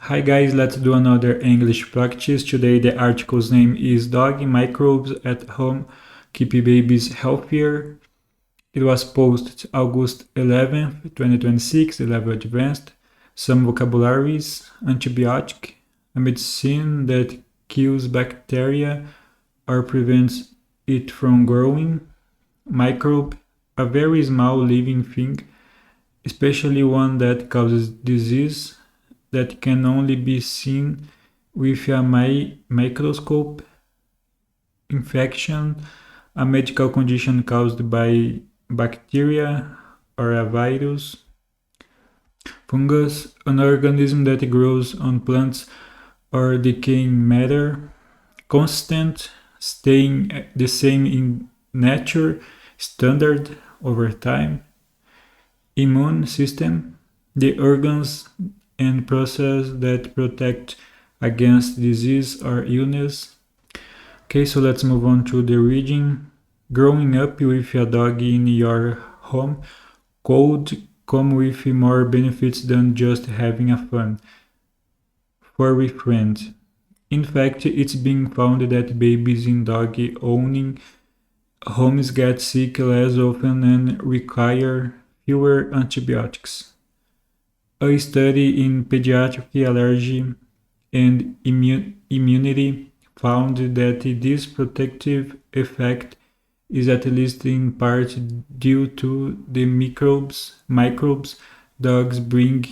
Hi guys, let's do another English practice. Today the article's name is Dog Microbes at Home Keep Babies Healthier. It was posted August 11th, 2026, the level advanced. Some vocabularies: antibiotic, a medicine that kills bacteria or prevents it from growing. Microbe, a very small living thing, especially one that causes disease that can only be seen with a microscope. Infection, a medical condition caused by bacteria or a virus. Fungus, an organism that grows on plants or decaying matter. Constant, staying the same in nature, standard over time. Immune system, the organs and process that protect against disease or illness. Okay, so let's move on to the reading. Growing up with a dog in your home could come with more benefits than just having a fun, furry friend. In fact, it's been found that babies in dog-owning homes get sick less often and require fewer antibiotics. A study in pediatric allergy and immunity found that this protective effect is at least in part due to the microbes dogs bring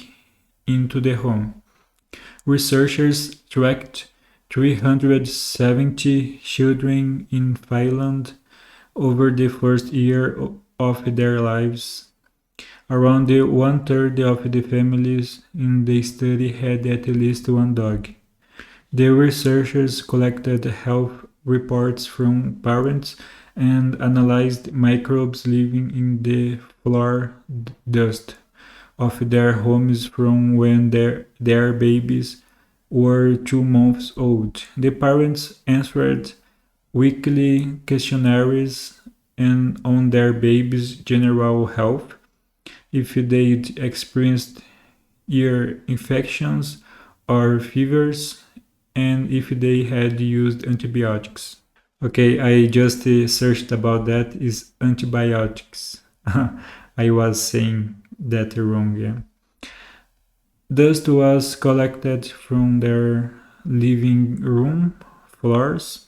into the home. Researchers tracked 370 children in Finland over the first year of their lives. Around one-third of the families in the study had at least one dog. The researchers collected health reports from parents and analyzed microbes living in the floor dust of their homes from when their babies were 2 months old. The parents answered weekly questionnaires and on their baby's general health, if they'd experienced ear infections or fevers, and if they had used antibiotics. Okay, I just searched about that is antibiotics. I was saying that wrong, yeah. Dust was collected from their living room floors.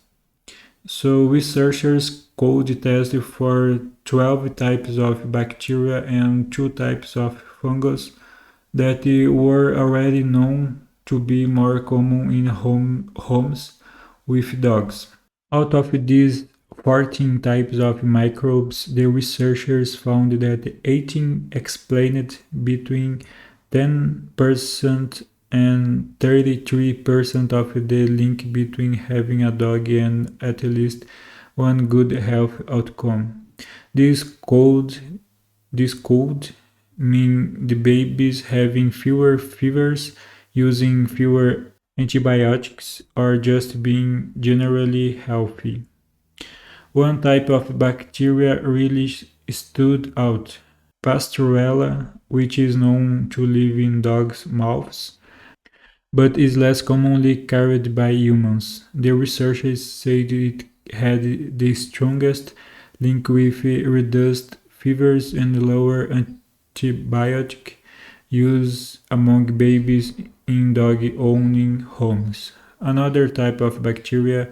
So researchers could test for 12 types of bacteria and 2 types of fungus that were already known to be more common in homes with dogs. Out of these 14 types of microbes, the researchers found that 18 explained between 10% and 33% of the link between having a dog and at least one good health outcome. This could mean the babies having fewer fevers, using fewer antibiotics, or just being generally healthy. One type of bacteria really stood out: Pasteurella, which is known to live in dogs' mouths, but is less commonly carried by humans. The researchers said it had the strongest link with reduced fevers and lower antibiotic use among babies in dog-owning homes. Another type of bacteria,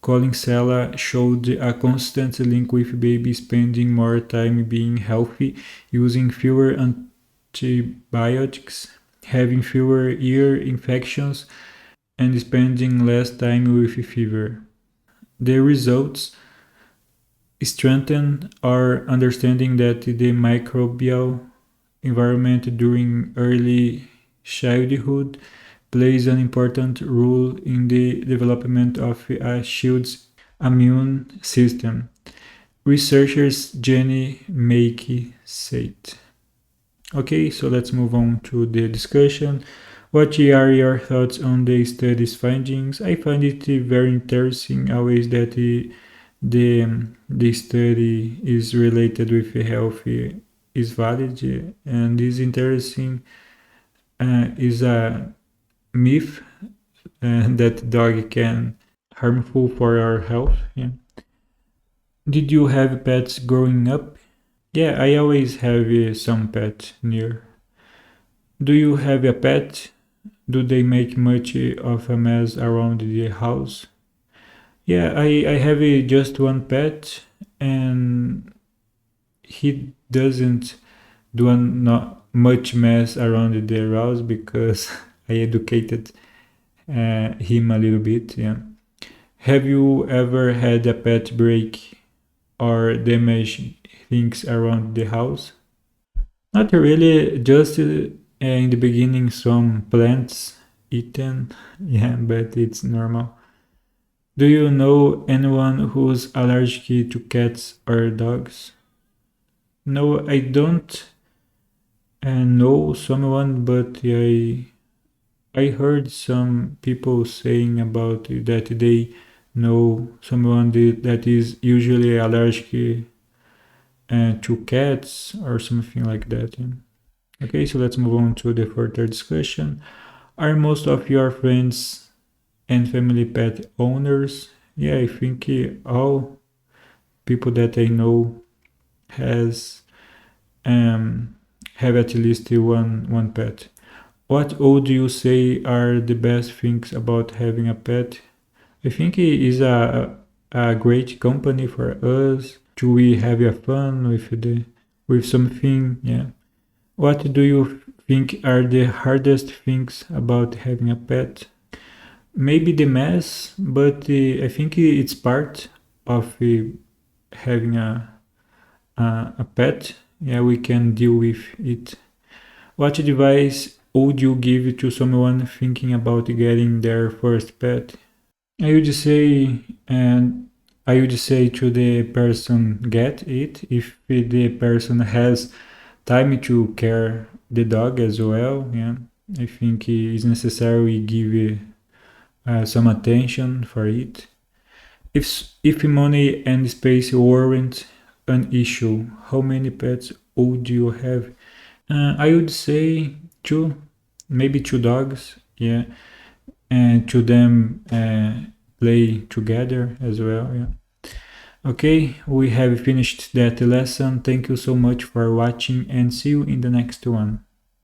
Collinsella, showed a constant link with babies spending more time being healthy, using fewer antibiotics, having fewer ear infections, and spending less time with fever. The results strengthen our understanding that the microbial environment during early childhood plays an important role in the development of a child's immune system. Researchers Jenny Makey said. Okay, so let's move on to the discussion. What are your thoughts on the study's findings? I find it very interesting always that the study is related with health is valid and is interesting. Is a myth that dog can harmful for our health. Yeah. Did you have pets growing up? Yeah, I always have some pet near. Do you have a pet? Do they make much of a mess around the house? Yeah, I have just one pet, and he doesn't do not much mess around the house because I educated him a little bit. Yeah. Have you ever had a pet break or damage things around the house? Not really, just in the beginning some plants eaten, yeah, but it's normal. Do you know anyone who's allergic to cats or dogs? No, I don't know someone, but I heard some people saying about that they know someone that is usually allergic to cats or something like that. Yeah. Okay, so let's move on to the further discussion. Are most of your friends and family pet owners? Yeah, I think all people that I know has um, have at least one pet. What would you say are the best things about having a pet? I think it is a great company for us. To we have a fun with something. Yeah. What do you think are the hardest things about having a pet? Maybe the mess, but I think it's part of having a pet. Yeah, we can deal with it. What advice would you give to someone thinking about getting their first pet? I would say, and I would say to the person get it if the person has time to care the dog as well. Yeah, I think it is necessary give some attention for it. If money and space weren't an issue, how many pets would you have? I would say two, maybe two dogs. Yeah, and to them play together as well. Yeah. Okay, we have finished that lesson. Thank you so much for watching and see you in the next one.